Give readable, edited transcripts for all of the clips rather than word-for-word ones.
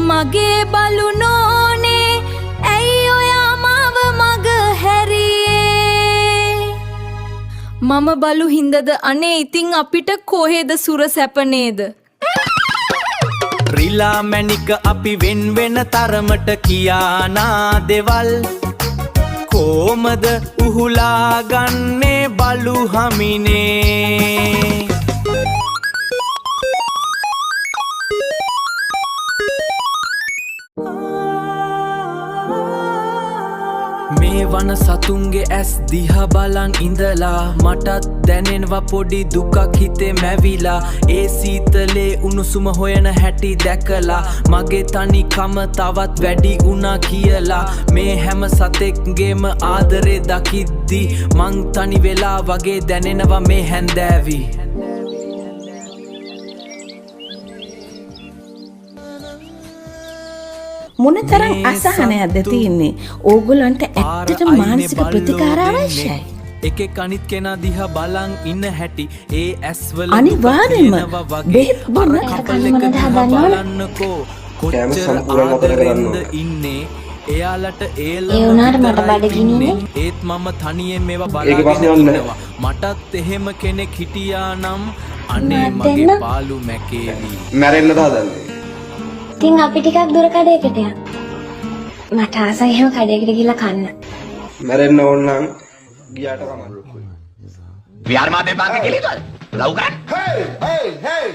මගේ බලු නෝනේ ඇයි ඔයා මාව මග හැරියේ මම බලු හින්දද අනේ ඉතින් අපිට කොහෙද සුර සැප නේද රිලා මැණික අපි වෙන් වෙන තරමට කියානා දෙවල් කොමද උහුලා ගන්නේ බලු හමිනේ මේ වන සතුන්ගේ ඇස් දිහා බලන් ඉඳලා මටත් දැනෙනවා පොඩි දුකක් හිතේ මැවිලා ඒ සීතලේ උණුසුම හොයන හැටි දැකලා මගේ තනිකම තවත් වැඩි වුණා කියලා මේ හැම සතෙක්ගේම ආදරේ දකිද්දි මං තනි වෙලා වගේ දැනෙනවා මේ හැන්දෑවි මොනතරම් අසහනයක්ද තියෙන්නේ ඕගොල්ලන්ට ඇත්තට මානසික ප්‍රතිකාර අවශ්‍යයි එකෙක් අනිත් කෙනා දිහා බලන් ඉන්න හැටි ඒ ඇස්වල අනිවාර්යෙන්ම බෙහෙත් බොන්න බලන්නකෝ කොච්චර ආදරෙන්ද ඉන්නේ එයාලට ඒ වුණාට මට බඩගිනිනේ ඒත් මම තනියෙන් මේවා බලාගෙන ඉන්නවා මටත් එහෙම කෙනෙක් හිටියා නම් අනේ මගේ පාලු මැකේවි මැරෙන්න දාදන්නේ ඉතින් අපි ටිකක් දුර කඩේකට යන්න. මට ආසයි එහෙම කඩේකට ගිහලා කන්න. මැරෙන්න ඕන නම් ගියාට කමක්. විහාර මාතේ පාගේ කෙලියද? ලව් කරන්? Hey!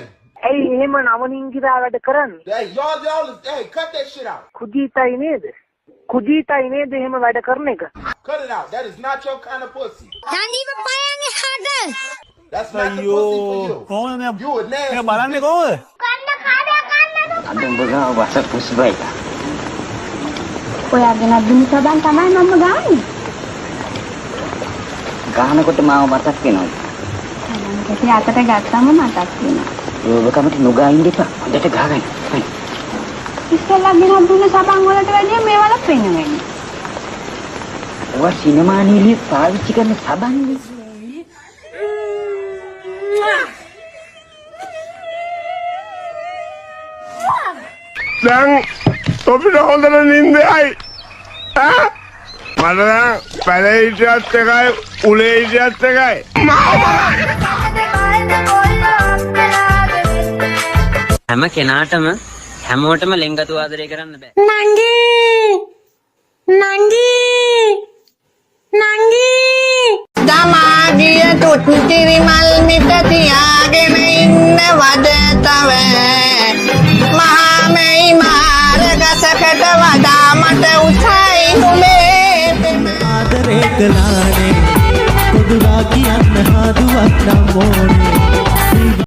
ඇයි එහෙම නවනින්ගිරා වැඩ කරන්නේ? Hey, y'all, hey, cut that shit out. කුජීතයි නේද? කුජීතයි නේද එහෙම වැඩ කරන එක? Cut it out. That is not your kind of pussy. දඬීව පයන් එහාට That's not the pussy for you. කොහොමද You a nasty. මේ බලන්නේ කොහොමද? අද උඹ ගාව වස පුස්බයි. ඔයාගෙන දුනි සබන් තමයි මම ගාන්නේ. ගානකොට මාව මතක් වෙනවා. සබන් අතට ගත්තම මතක් වෙනවා. යෝගකමට නුගා ඉන්න එපා. හොඳට ගහගන්න. ඉස්සෙල්ලා ගෙන දුන්න සබන් වලට වැඩිය මේවල පෙන්වෙන්නේ. ඔයා සිනමා නිලිය පාවිච්චි කරන සබන්නේ. දැන් අපිට හොඳට නින්දයි ඈ මට දැන් පැලේ හිටියත් එකයි උලේ හිටියත් එකයි හැම කෙනාටම හැමෝටම ලෙන්ගතු ආදරය කරන්න බෑ. නංගි දමාගිය තුත්තිරි මල් මිට තියාගෙන ඉන්න වදතව මහමෙයි මාරගසකට වඩා මට උසයි නුඹේ ආදරේ කළානේ පොදුරා කියන්න හදුවක් නම් ඕනේ